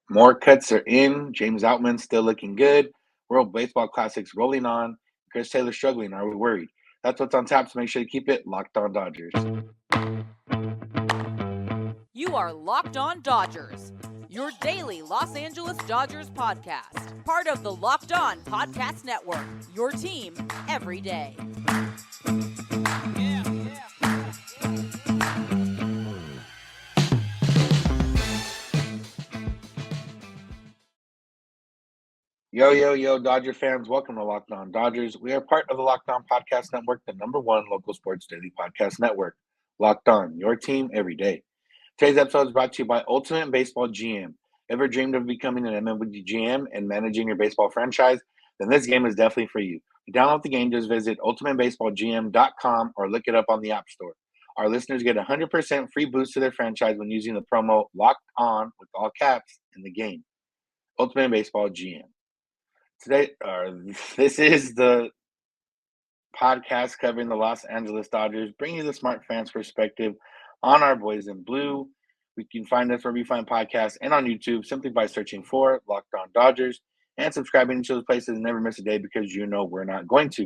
More cuts are in. James Outman still looking good. World Baseball Classics rolling on. Chris Taylor struggling. Are we worried? That's what's on tap, so make sure to keep it locked on Dodgers. You are Locked On Dodgers, your daily Los Angeles Dodgers podcast. Part of the Locked On Podcast Network, your team every day. Yo, Dodger fans. Welcome to Locked On Dodgers. We are part of the Locked On Podcast Network, the number one local sports daily podcast network. Locked On, your team every day. Today's episode is brought to you by Ultimate Baseball GM. Ever dreamed of becoming an MLB GM and managing your baseball franchise? Then this game is definitely for you. To download the game, just visit ultimatebaseballgm.com or look it up on the App Store. Our listeners get 100% free boost to their franchise when using the promo Locked On with all caps in the game. Ultimate Baseball GM. Today, this is the podcast covering the Los Angeles Dodgers, bringing you the smart fans' perspective on our boys in blue. We can find us wherever you find podcasts and on YouTube simply by searching for Locked On Dodgers and subscribing to those places and never miss a day because you know we're not going to.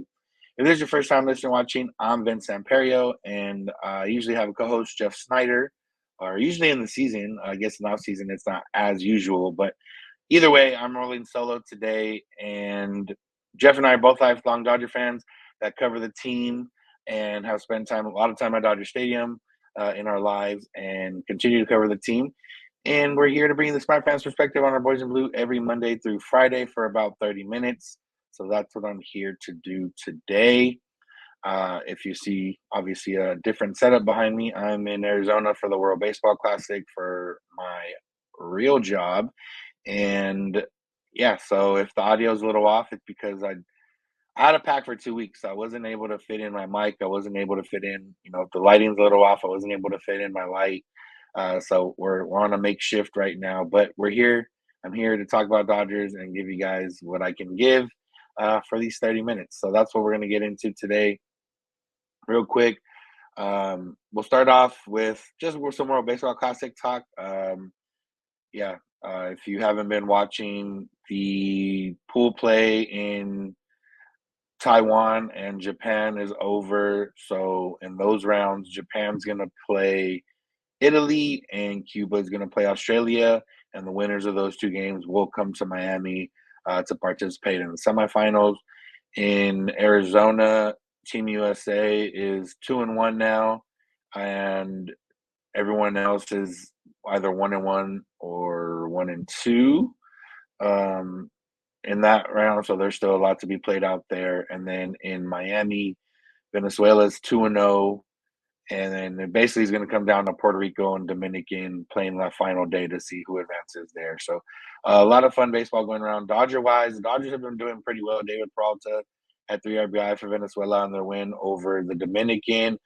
If this is your first time listening or watching, I'm Samperio, and I usually have a co-host, Jeff Snider, or usually in the season. I guess in off-season it's not as usual, but either way, I'm rolling solo today, and Jeff and I are both lifelong Dodger fans that cover the team and have spent a lot of time at Dodger Stadium in our lives and continue to cover the team. And we're here to bring the smart fans perspective on our boys in blue every Monday through Friday for about 30 minutes. So that's what I'm here to do today. If you see, obviously, a different setup behind me, I'm in Arizona for the World Baseball Classic for my real job. And yeah, so if the audio is a little off, it's because I had a pack for 2 weeks. I wasn't able to fit in my mic. I wasn't able to fit in, if the lighting's a little off, I wasn't able to fit in my light. So we're on a makeshift right now, but we're here. I'm here to talk about Dodgers and give you guys what I can give for these 30 minutes. So that's what we're going to get into today. Real quick, we'll start off with just some World Baseball Classic talk. If you haven't been watching, the pool play in Taiwan and Japan is over. So in those rounds, Japan's going to play Italy and Cuba is going to play Australia. And the winners of those two games will come to Miami to participate in the semifinals. In Arizona, Team USA is 2-1 now, and everyone else is either 1-1 or 1-2 in that round. So there's still a lot to be played out there. And then in Miami, Venezuela's 2-0. And then it basically is going to come down to Puerto Rico and Dominican playing that final day to see who advances there. So a lot of fun baseball going around. Dodger-wise, the Dodgers have been doing pretty well. David Peralta had 3 RBI for Venezuela on their win over the Dominican.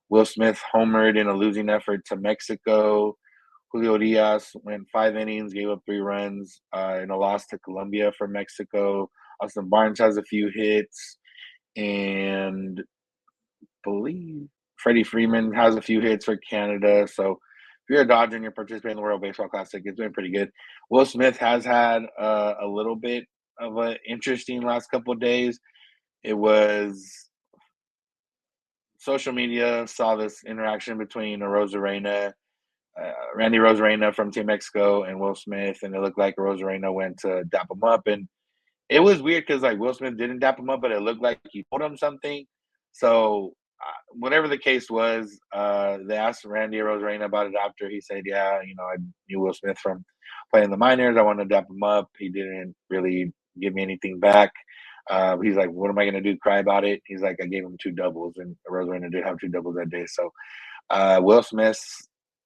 Will Smith homered in a losing effort to Mexico. Julio Diaz went 5 innings, gave up 3 runs in a loss to Colombia for Mexico. Austin Barnes has a few hits, and I believe Freddie Freeman has a few hits for Canada. So if you're a Dodger and you're participating in the World Baseball Classic, it's been pretty good. Will Smith has had a little bit of an interesting last couple of days. It was social media saw this interaction between Randy Rosarena from Team Mexico and Will Smith, and it looked like Rosarena went to dap him up. And it was weird because Will Smith didn't dap him up, but it looked like he told him something. So whatever the case was, they asked Randy Rosarena about it after. He said, "Yeah, I knew Will Smith from playing the minors. I wanted to dap him up. He didn't really give me anything back." He's like, "What am I going to do? Cry about it?" He's like, "I gave him 2 doubles," and Rosarena did have 2 doubles that day. So Will Smith,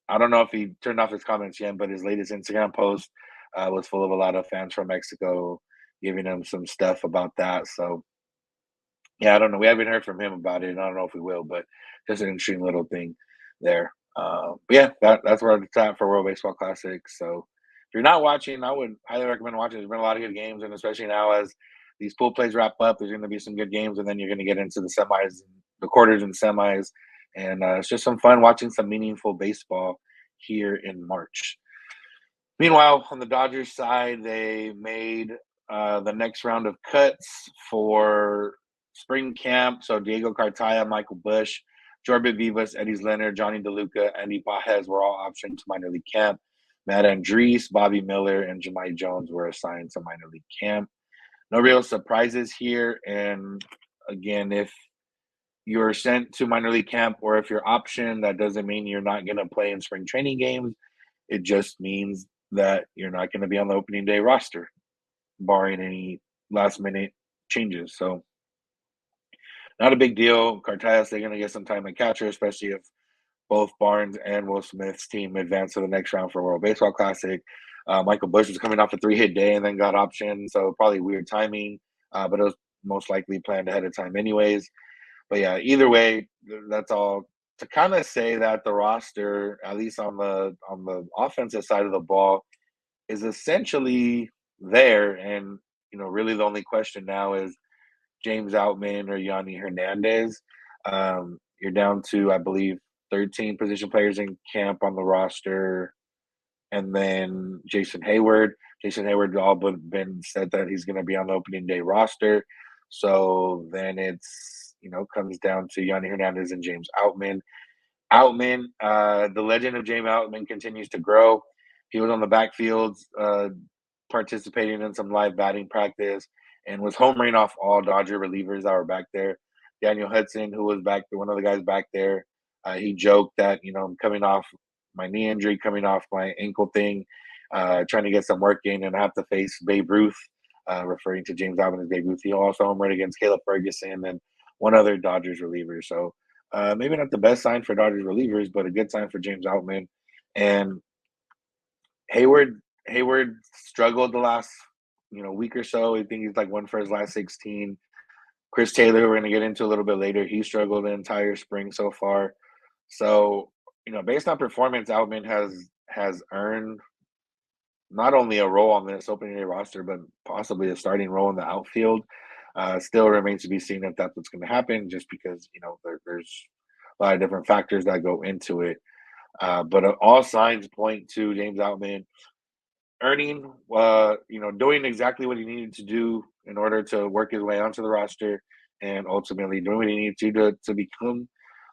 I don't know if he turned off his comments yet, but his latest Instagram post was full of a lot of fans from Mexico giving him some stuff about that. So, yeah, I don't know. We haven't heard from him about it. I don't know if we will, but just an interesting little thing there. But yeah, that's where it's at for World Baseball Classic. So if you're not watching, I would highly recommend watching. There's been a lot of good games, and especially now as these pool plays wrap up, there's going to be some good games, and then you're going to get into the semis, the quarters and semis. And it's just some fun watching some meaningful baseball here in March. Meanwhile, on the Dodgers side, they made the next round of cuts for spring camp. So Diego Cartaya, Michael Busch, Jorbit Vivas, Eddie Leonard, Johnny DeLuca, Andy Pajes were all optioned to minor league camp. Matt Andrees, Bobby Miller, and Jemai Jones were assigned to minor league camp. No real surprises here. And again, if you're sent to minor league camp or if you're optioned, that doesn't mean you're not going to play in spring training games. It just means that you're not going to be on the opening day roster, barring any last minute changes. So, not a big deal. Cartayas, they're going to get some time at catcher, especially if both Barnes and Will Smith's team advance to the next round for World Baseball Classic. Michael Busch was coming off a 3-hit day and then got optioned, so probably weird timing, but it was most likely planned ahead of time, anyways. But yeah, either way, that's all to kind of say that the roster, at least on the offensive side of the ball, is essentially there. And really the only question now is James Outman or Yanni Hernandez. You're down to, I believe, 13 position players in camp on the roster, and then Jason Hayward. Jason Hayward all but been said that he's going to be on the opening day roster. So then it's comes down to Yanni Hernandez and James Outman. The legend of James Outman continues to grow. He was on the backfield, participating in some live batting practice, and was homering off all Dodger relievers that were back there. Daniel Hudson, who was back there, one of the guys back there, he joked that I'm coming off my knee injury, coming off my ankle thing, trying to get some work in, and have to face Babe Ruth, referring to James Outman as Babe Ruth. He also homered against Caleb Ferguson and one other Dodgers reliever. So maybe not the best sign for Dodgers relievers, but a good sign for James Outman. And Hayward struggled the last week or so. I think he's like one for his last 16. Chris Taylor, who we're going to get into a little bit later, he struggled the entire spring so far. So based on performance, Outman has earned not only a role on this opening day roster, but possibly a starting role in the outfield. Still remains to be seen if that's what's going to happen, just because there's a lot of different factors that go into it. But all signs point to James Outman earning, doing exactly what he needed to do in order to work his way onto the roster, and ultimately doing what he needed to become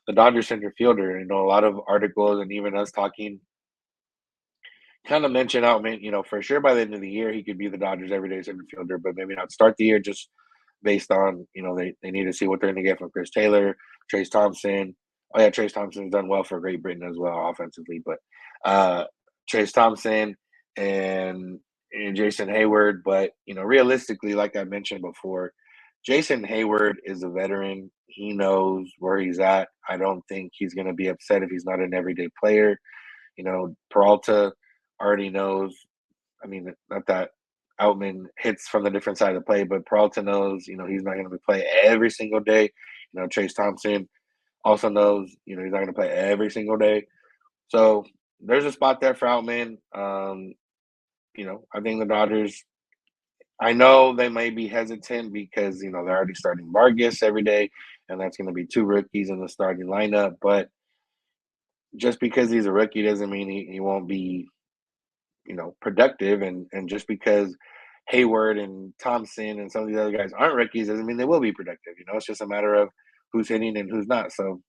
the Dodgers center fielder. A lot of articles and even us talking kind of mention Outman, for sure by the end of the year he could be the Dodgers everyday center fielder, but maybe not start the year just based on, they need to see what they're going to get from Chris Taylor, Trace Thompson. Oh yeah, Trace Thompson's done well for Great Britain as well offensively, but Trace Thompson and Jason Hayward. But realistically, like I mentioned before, Jason Hayward is a veteran. He knows where he's at. I don't think he's going to be upset if he's not an everyday player. Peralta already knows. I mean, not that Outman hits from the different side of the play, but Peralta knows, he's not going to play every single day. Trace Thompson also knows, he's not going to play every single day. So there's a spot there for Outman. I think the Dodgers, I know they may be hesitant because, they're already starting Vargas every day, and that's going to be 2 rookies in the starting lineup. But just because he's a rookie doesn't mean he won't be, productive. And just because Hayward and Thompson and some of these other guys aren't rookies doesn't mean they will be productive. It's just a matter of who's hitting and who's not. So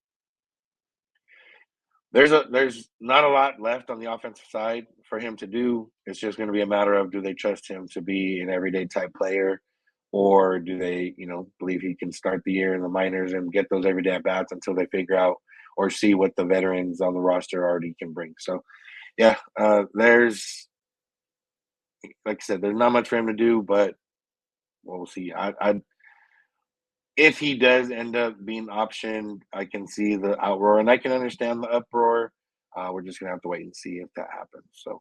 there's not a lot left on the offensive side for him to do. It's just going to be a matter of, do they trust him to be an everyday type player, or do they, believe he can start the year in the minors and get those everyday at bats until they figure out or see what the veterans on the roster already can bring. So yeah, there's, like I said, there's not much for him to do, but we'll see. If he does end up being optioned, I can see the outroar and I can understand the uproar. We're just going to have to wait and see if that happens. So,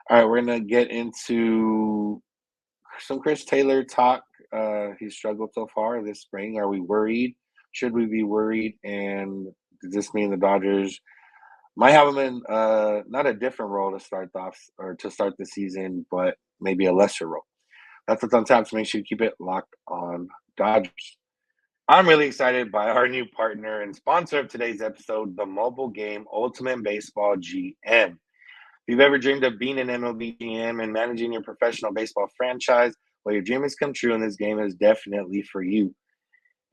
all right, we're going to get into some Chris Taylor talk. He's struggled so far this spring. Are we worried? Should we be worried? And does this mean the Dodgers might have him in not a different role to start off or to start the season, but maybe a lesser role? That's what's on tap. So make sure you keep it locked on Dodgers. I'm really excited by our new partner and sponsor of today's episode, the mobile game Ultimate Baseball GM. If you've ever dreamed of being an MLB GM and managing your professional baseball franchise, well, your dream has come true, and this game is definitely for you.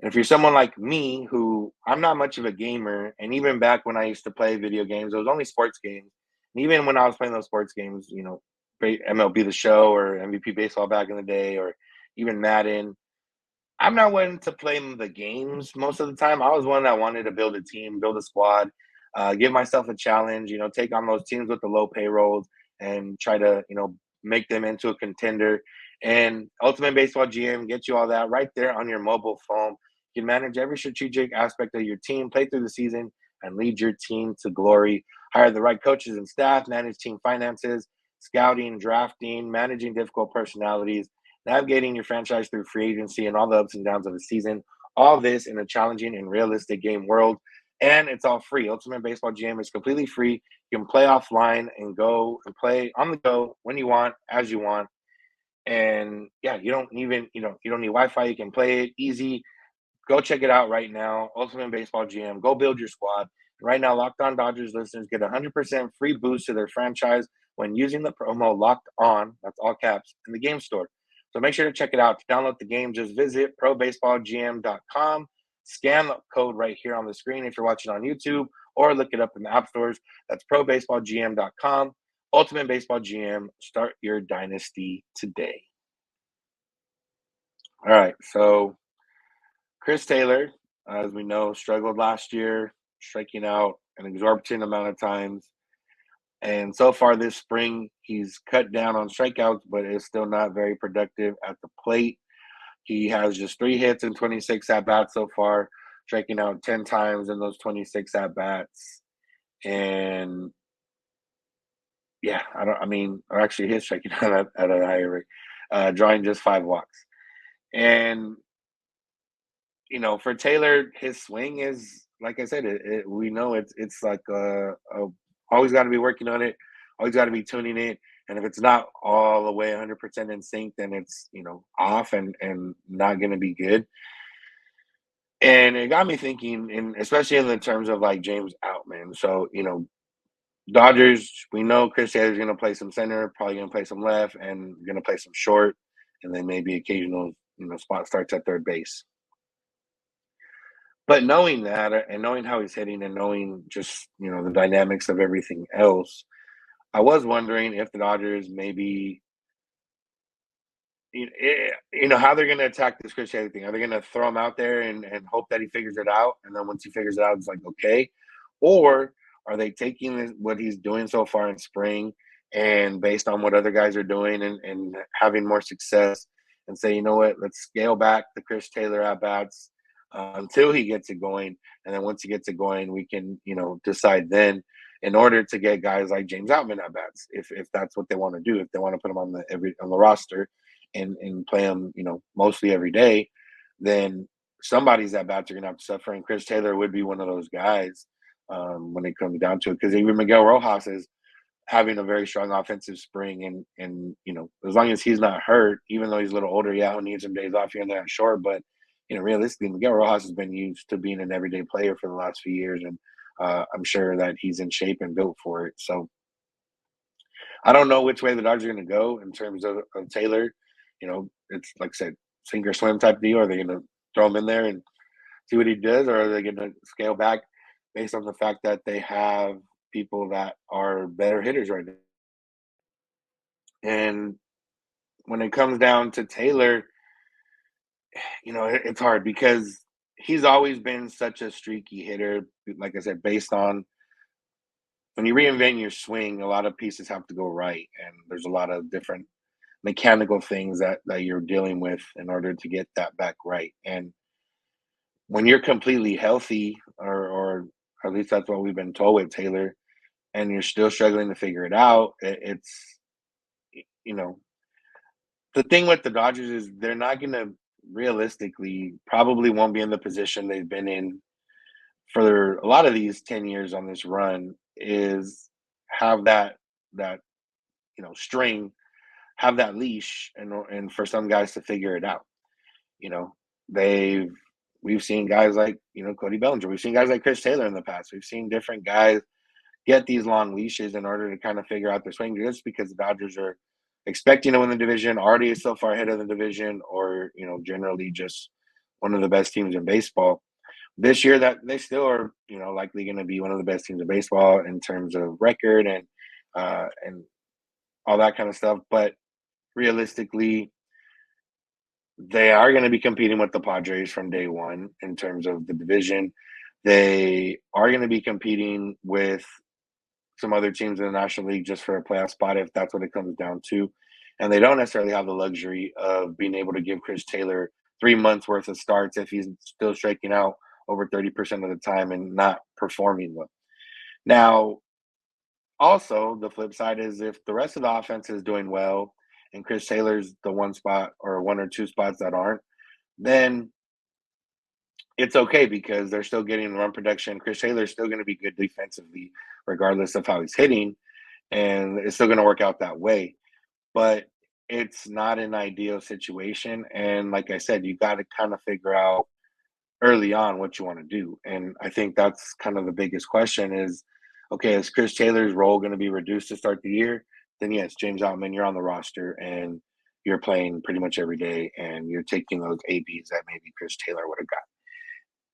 And if you're someone like me, who I'm not much of a gamer, and even back when I used to play video games, it was only sports games. And even when I was playing those sports games, MLB The Show or MVP Baseball back in the day, or even Madden, I'm not one to play the games most of the time. I was one that wanted to build a team, build a squad, give myself a challenge, take on those teams with the low payrolls and try to, make them into a contender. And Ultimate Baseball GM gets you all that right there on your mobile phone. You can manage every strategic aspect of your team, play through the season, and lead your team to glory. Hire the right coaches and staff, manage team finances, scouting, drafting, managing difficult personalities, navigating your franchise through free agency and all the ups and downs of the season. All this in a challenging and realistic game world. And it's all free. Ultimate Baseball GM is completely free. You can play offline and go and play on the go when you want, as you want. And yeah, you don't even, you don't need Wi-Fi. You can play it easy. Go check it out right now. Ultimate Baseball GM. Go build your squad. Right now, Locked On Dodgers listeners get 100% free boost to their franchise when using the promo Locked On, that's all caps, in the game store. So make sure to check it out. To download the game, just visit probaseballgm.com. Scan the code right here on the screen if you're watching on YouTube, or look it up in the app stores. That's probaseballgm.com. Ultimate Baseball GM. Start your dynasty today. All right, so Chris Taylor, as we know, struggled last year, striking out an exorbitant amount of times. And so far this spring, he's cut down on strikeouts, but is still not very productive at the plate. He has just 3 hits and 26 at-bats so far, striking out 10 times in those 26 at-bats. And yeah, or actually he's striking out at a higher rate, drawing just 5 walks. And for Taylor, his swing is, like I said, we know it's like always got to be working on it, always got to be tuning it, and if it's not all the way 100% in sync, then it's off and not going to be good. And it got me thinking, especially in the terms of like James Outman. So Dodgers, we know Chris Taylor's going to play some center, probably going to play some left, and going to play some short, and then maybe occasional spot starts at third base. But knowing that and knowing how he's hitting and knowing just, the dynamics of everything else, I was wondering if the Dodgers maybe, how they're going to attack this Chris Taylor thing. Are they going to throw him out there and hope that he figures it out? And then once he figures it out, it's like, okay. Or are they taking what he's doing so far in spring and based on what other guys are doing and having more success and say, you know what, let's scale back the Chris Taylor at-bats until he gets it going, and then once he gets it going, we can decide then, in order to get guys like James Outman at bats, if that's what they want to do, if they want to put him on the roster and play him mostly every day, then somebody's at bats are gonna have to suffer, and Chris Taylor would be one of those guys when it comes down to it, because even Miguel Rojas is having a very strong offensive spring, and as long as he's not hurt, even though he's a little older, he'll need some days off here and there at short, but realistically, Miguel Rojas has been used to being an everyday player for the last few years, and I'm sure that he's in shape and built for it. So I don't know which way the Dodgers are going to go in terms of Taylor. It's like I said, sink or swim type deal. Are they going to throw him in there and see what he does, or are they going to scale back based on the fact that they have people that are better hitters right now? And when it comes down to Taylor, it's hard because he's always been such a streaky hitter. Like I said, based on when you reinvent your swing, a lot of pieces have to go right. And there's a lot of different mechanical things that you're dealing with in order to get that back right. And when you're completely healthy, or at least that's what we've been told with Taylor, and you're still struggling to figure it out, it's, the thing with the Dodgers is they're not going to realistically probably won't be in the position they've been in for a lot of these 10 years on this run, is have that string, have that leash, and for some guys to figure it out. We've seen guys like Cody Bellinger, we've seen guys like Chris Taylor in the past, we've seen different guys get these long leashes in order to kind of figure out their swing, just because the Dodgers are expecting to win the division, already so far ahead of the division, or generally just one of the best teams in baseball. This year, that they still are, likely going to be one of the best teams in baseball in terms of record and all that kind of stuff. But realistically, they are going to be competing with the Padres from day one in terms of the division. They are going to be competing with some other teams in the National League just for a playoff spot, if that's what it comes down to. And they don't necessarily have the luxury of being able to give Chris Taylor 3 months worth of starts if he's still striking out over 30% of the time and not performing well. Now, also, the flip side is if the rest of the offense is doing well and Chris Taylor's the one spot or one or two spots that aren't, then it's okay because they're still getting run production. Chris Taylor's still going to be good defensively, regardless of how he's hitting, and it's still going to work out that way. But it's not an ideal situation. And like I said, you got to kind of figure out early on what you want to do. And I think that's kind of the biggest question is, okay, is Chris Taylor's role going to be reduced to start the year? Then yes, James Outman, you're on the roster and you're playing pretty much every day and you're taking those ABs that maybe Chris Taylor would have got.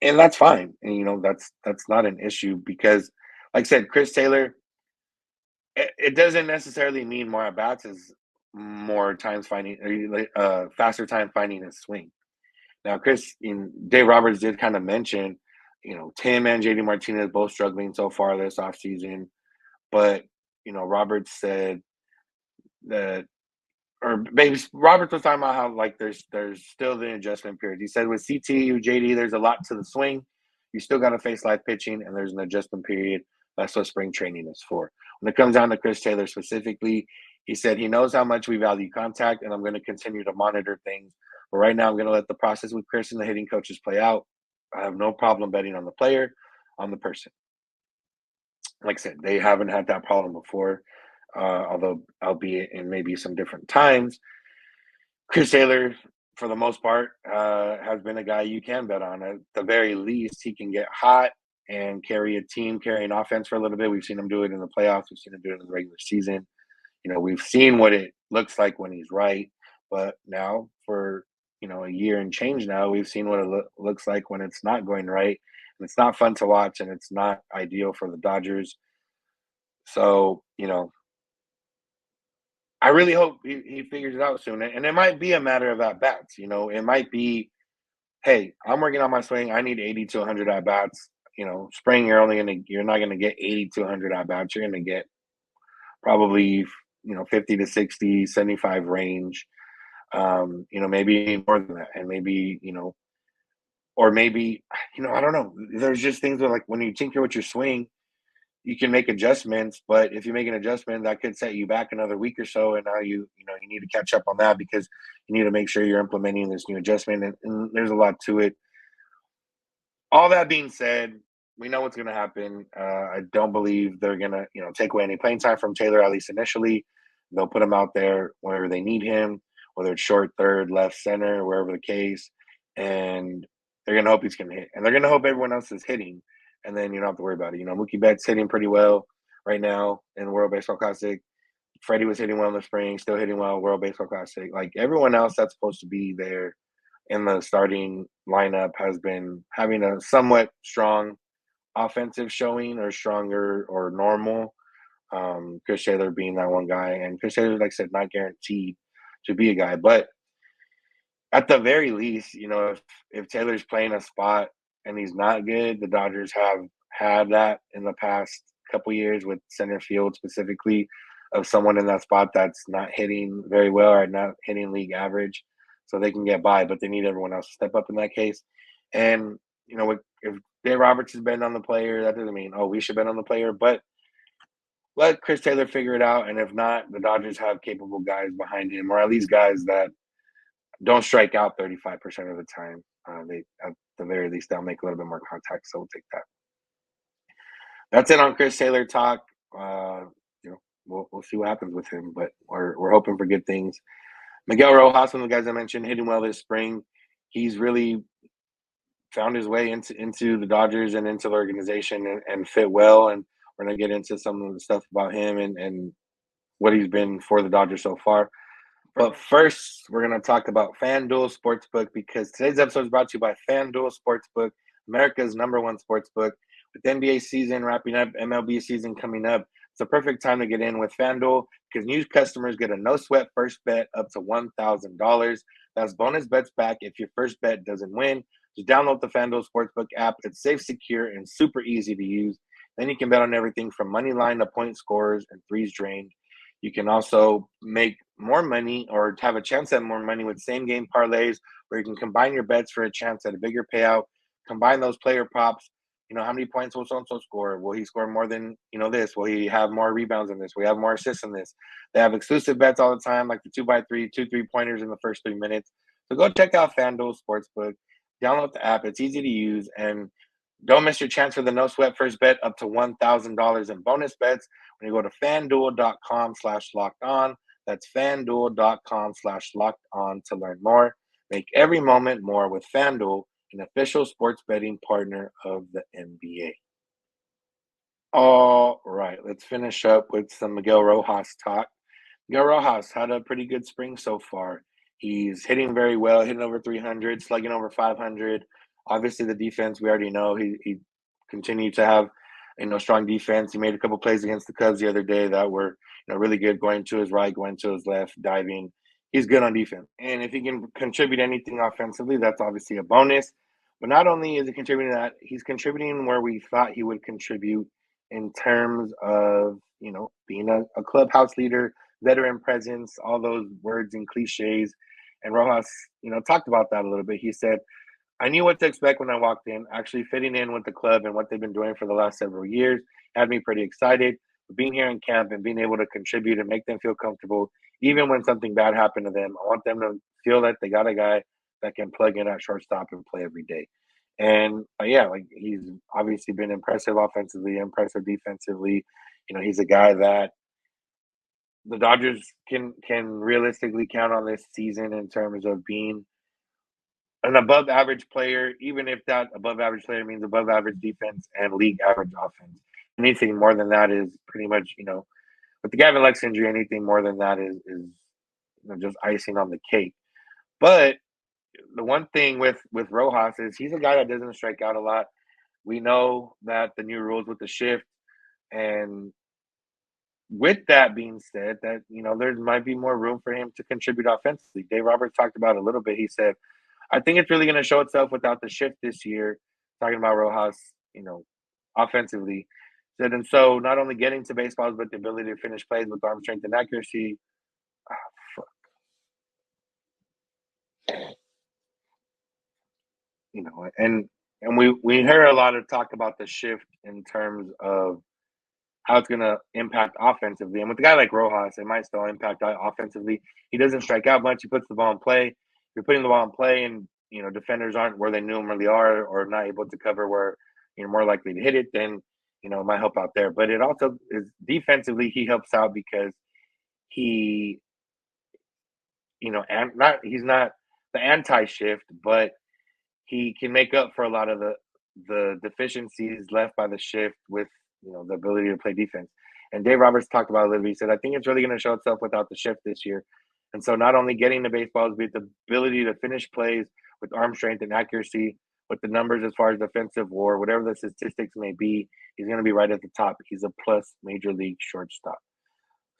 And that's fine. And that's not an issue because, like I said, Chris Taylor, it doesn't necessarily mean more at bats is more times finding faster time finding his swing. Now, Dave Roberts did kind of mention, Tim and JD Martinez both struggling so far this offseason. But, Roberts said that, or maybe Roberts was talking about how, like, there's still the adjustment period. He said with CT, JD, there's a lot to the swing. You still got to face live pitching, and there's an adjustment period. That's what spring training is for. When it comes down to Chris Taylor specifically, he said he knows how much we value contact, and I'm going to continue to monitor things. But right now, I'm going to let the process with Chris and the hitting coaches play out. I have no problem betting on the player, on the person. Like I said, they haven't had that problem before, although albeit in maybe some different times. Chris Taylor, for the most part, has been a guy you can bet on. At the very least, he can get hot and carry a team, carry an offense for a little bit. We've seen him do it in the playoffs. We've seen him do it in the regular season. We've seen what it looks like when he's right. But now for, a year and change now, we've seen what it looks like when it's not going right. And it's not fun to watch, and it's not ideal for the Dodgers. So, I really hope he figures it out soon. And it might be a matter of at-bats. It might be, hey, I'm working on my swing. I need 80 to 100 at-bats. Spring, you're not going to get 80 to 100 at-bats. You're going to get probably, 50 to 60, 75 range. Maybe more than that. And maybe, or maybe, I don't know. There's just things that, like, when you tinker with your swing, you can make adjustments, but if you make an adjustment, that could set you back another week or so. And now you need to catch up on that because you need to make sure you're implementing this new adjustment. And there's a lot to it. All that being said, we know what's going to happen. I don't believe they're going to, take away any playing time from Taylor, at least initially. They'll put him out there wherever they need him, whether it's short, third, left, center, wherever the case. And they're going to hope he's going to hit. And they're going to hope everyone else is hitting. And then you don't have to worry about it. Mookie Betts hitting pretty well right now in the World Baseball Classic. Freddie was hitting well in the spring, still hitting well World Baseball Classic. Like, everyone else that's supposed to be there in the starting lineup has been having a somewhat strong offensive showing, or stronger or normal. Chris Taylor being that one guy. And Chris Taylor, like I said, not guaranteed to be a guy. But at the very least, if Taylor's playing a spot and he's not good, the Dodgers have had that in the past couple years with center field specifically, of someone in that spot that's not hitting very well or not hitting league average, so they can get by, but they need everyone else to step up in that case. And, if Dave Roberts has been on the player, that doesn't mean, we should bet on the player, but let Chris Taylor figure it out. And if not, the Dodgers have capable guys behind him, or at least guys that don't strike out 35% of the time. They, at the very least, they'll make a little bit more contact, so we'll take that. That's it on Chris Taylor talk. We'll see what happens with him, but we're hoping for good things. Miguel Rojas, one of the guys I mentioned, hitting well this spring. He's really found his way into the Dodgers and into the organization and fit well. And We're going to get into some of the stuff about him and what he's been for the Dodgers so far. But first, we're going to talk about FanDuel Sportsbook because today's episode is brought to you by FanDuel Sportsbook, America's #1 sportsbook. With NBA season wrapping up, MLB season coming up, it's a perfect time to get in with FanDuel because new customers get a no-sweat first bet up to $1,000. That's bonus bets back if your first bet doesn't win. Just download the FanDuel Sportsbook app. It's safe, secure, and super easy to use. Then you can bet on everything from money line to point scores and threes drained. You can also make more money or have a chance at more money with same game parlays where you can combine your bets for a chance at a bigger payout. Combine those player props. How many points will so-and-so score? Will he score more than, this? Will he have more rebounds in this? Will he have more assists in this? They have exclusive bets all the time, like the 2x3, 2 3-pointers in the first 3 minutes. So go check out FanDuel Sportsbook. Download the app. It's easy to use. And don't miss your chance for the no sweat first bet up to $1,000 in bonus bets when you go to fanduel.com/locked on. That's fanduel.com/locked on to learn more. Make every moment more with FanDuel, an official sports betting partner of the NBA. All right, let's finish up with some Miguel Rojas talk. Miguel Rojas had a pretty good spring so far. He's hitting very well, hitting over 300, slugging over 500. Obviously, the defense, we already know he continued to have strong defense. He made a couple plays against the Cubs the other day that were really good, going to his right, going to his left, diving. He's good on defense. And if he can contribute anything offensively, that's obviously a bonus. But not only is he contributing that, he's contributing where we thought he would contribute in terms of, being a clubhouse leader, veteran presence, all those words and cliches. And Rojas, talked about that a little bit. He said, I knew what to expect when I walked in. Actually fitting in with the club and what they've been doing for the last several years had me pretty excited. Being here in camp and being able to contribute and make them feel comfortable, even when something bad happened to them, I want them to feel that they got a guy that can plug in at shortstop and play every day. And he's obviously been impressive offensively, impressive defensively. He's a guy that the Dodgers can realistically count on this season in terms of being an above average player, even if that above average player means above average defense and league average offense. Anything more than that is pretty much, with the Gavin Lux injury, anything more than that is just icing on the cake. But the one thing with Rojas is he's a guy that doesn't strike out a lot. We know that the new rules with the shift, and with that being said, that there might be more room for him to contribute offensively. Dave Roberts talked about it a little bit. He said, I think it's really going to show itself without the shift this year, talking about Rojas, offensively. Said, and so not only getting to baseballs, but the ability to finish plays with arm strength and accuracy. And we hear a lot of talk about the shift in terms of how it's going to impact offensively. And with a guy like Rojas, it might still impact offensively. He doesn't strike out much. He puts the ball in play. If you're putting the ball in play and, defenders aren't where they normally are or not able to cover where you're more likely to hit it, then, it might help out there. But it also is defensively, he helps out because he, and he's not the anti-shift, but he can make up for a lot of the deficiencies left by the shift with the ability to play defense. And Dave Roberts talked about it a little bit. He said, I think it's really going to show itself without the shift this year. And so not only getting the baseballs, but the ability to finish plays with arm strength and accuracy, with the numbers as far as defensive war, whatever the statistics may be, he's going to be right at the top. He's a plus major league shortstop.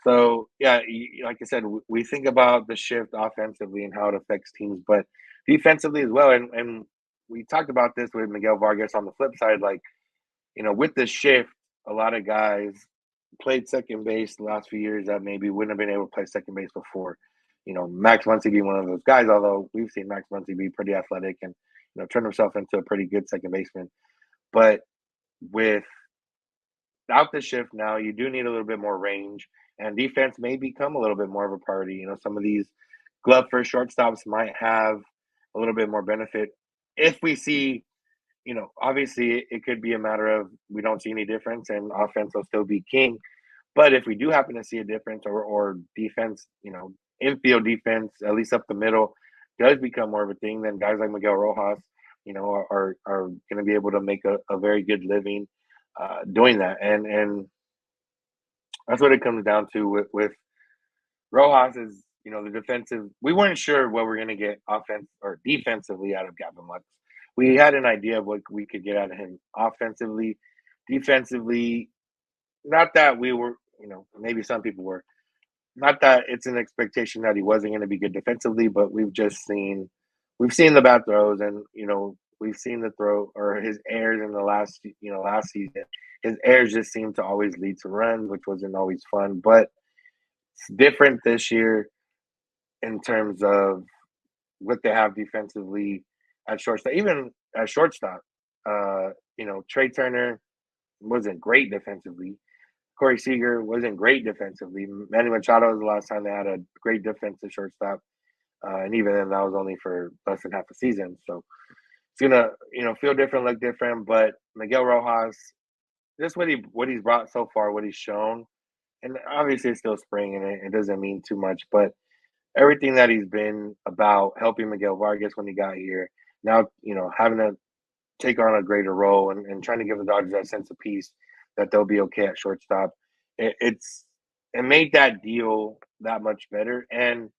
So, yeah, like I said, we think about the shift offensively and how it affects teams, but defensively as well. And we talked about this with Miguel Vargas on the flip side. With the shift, a lot of guys played second base the last few years that maybe wouldn't have been able to play second base before. Max Muncy being one of those guys, although we've seen Max Muncy be pretty athletic and, turn himself into a pretty good second baseman. But without the shift now, you do need a little bit more range, and defense may become a little bit more of a priority. Some of these glove first shortstops might have a little bit more benefit if we see, obviously it could be a matter of we don't see any difference and offense will still be king. But if we do happen to see a difference or defense, infield defense, at least up the middle, does become more of a thing, then guys like Miguel Rojas, are going to be able to make a very good living doing that. And that's what it comes down to with Rojas is, the defensive. We weren't sure what we're going to get offense or defensively out of Gavin Lux. We had an idea of what we could get out of him offensively, defensively. Not that we were, maybe some people were. Not that it's an expectation that he wasn't going to be good defensively, but we've seen the bad throws, and we've seen the throw or his errors in the last season. His errors just seem to always lead to runs, which wasn't always fun. But it's different this year in terms of what they have defensively at shortstop. Even at shortstop, Trey Turner wasn't great defensively. Corey Seager wasn't great defensively. Manny Machado was the last time they had a great defensive shortstop, and even then, that was only for less than half a season. So it's gonna, feel different, look different. But Miguel Rojas, just what he's brought so far, what he's shown, and obviously it's still spring and it doesn't mean too much, but everything that he's been about helping Miguel Vargas when he got here, now having to take on a greater role and trying to give the Dodgers that sense of peace that they'll be okay at shortstop. It made that deal that much better. And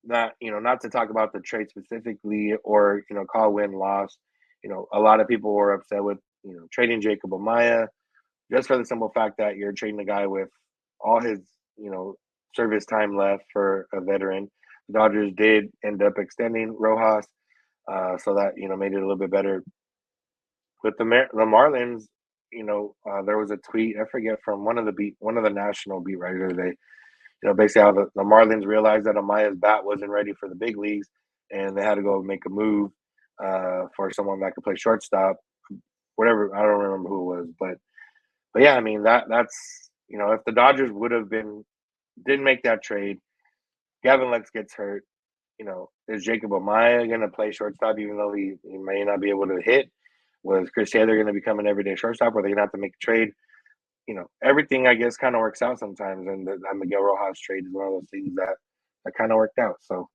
not to talk about the trade specifically or call win loss. A lot of people were upset with trading Jacob Amaya just for the simple fact that you're trading a guy with all his service time left for a veteran. The Dodgers did end up extending Rojas, so that made it a little bit better. With the Marlins, there was a tweet I forget from one of the national beat writers. They basically how the Marlins realized that Amaya's bat wasn't ready for the big leagues, and they had to go make a move for someone that could play shortstop. Whatever, I don't remember who it was, but yeah, I mean that's if the Dodgers didn't make that trade, Gavin Lux gets hurt. Is Jacob Amaya going to play shortstop even though he may not be able to hit? Was Chris Taylor going to become an everyday shortstop? Or are they going to have to make a trade? Everything I guess kind of works out sometimes, and that Miguel Rojas trade is one of those things that kind of worked out. So,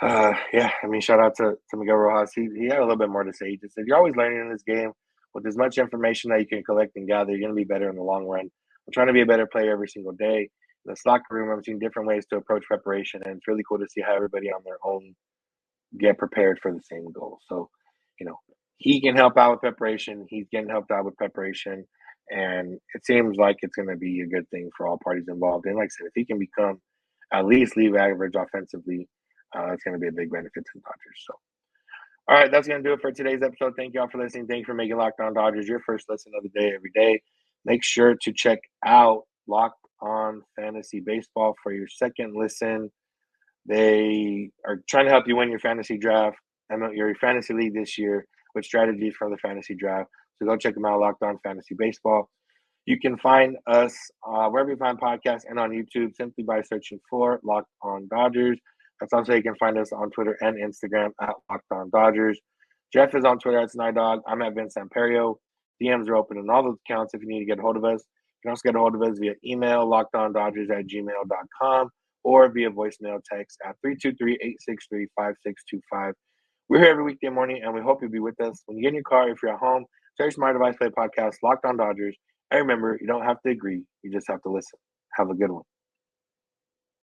yeah, I mean, shout out to Miguel Rojas. He had a little bit more to say. He just said, "You're always learning in this game. With as much information that you can collect and gather, you're going to be better in the long run. I'm trying to be a better player every single day. In the locker room, I'm seeing different ways to approach preparation, and it's really cool to see how everybody on their own get prepared for the same goal." So, you know, he can help out with preparation. He's getting helped out with preparation. And it seems like it's going to be a good thing for all parties involved. And like I said, if he can become at least league average offensively, it's going to be a big benefit to the Dodgers. So, all right, that's going to do it for today's episode. Thank you all for listening. Thank you for making Locked On Dodgers your first listen of the day every day. Make sure to check out Locked On Fantasy Baseball for your second listen. They are trying to help you win your fantasy draft and your fantasy league this year with strategies from the fantasy draft. So go check them out, Locked On Fantasy Baseball. You can find us wherever you find podcasts and on YouTube simply by searching for Locked On Dodgers. That's also you can find us on Twitter and Instagram at Locked On Dodgers. Jeff is on Twitter at Snider. I'm at Samperio. DMs are open on all those accounts if you need to get a hold of us. You can also get a hold of us via email, lockedondodgers@gmail.com, or via voicemail text at 323-863-5625. We're here every weekday morning, and we hope you'll be with us. When you get in your car, if you're at home, search my device play podcast, Locked On Dodgers. And remember, you don't have to agree. You just have to listen. Have a good one.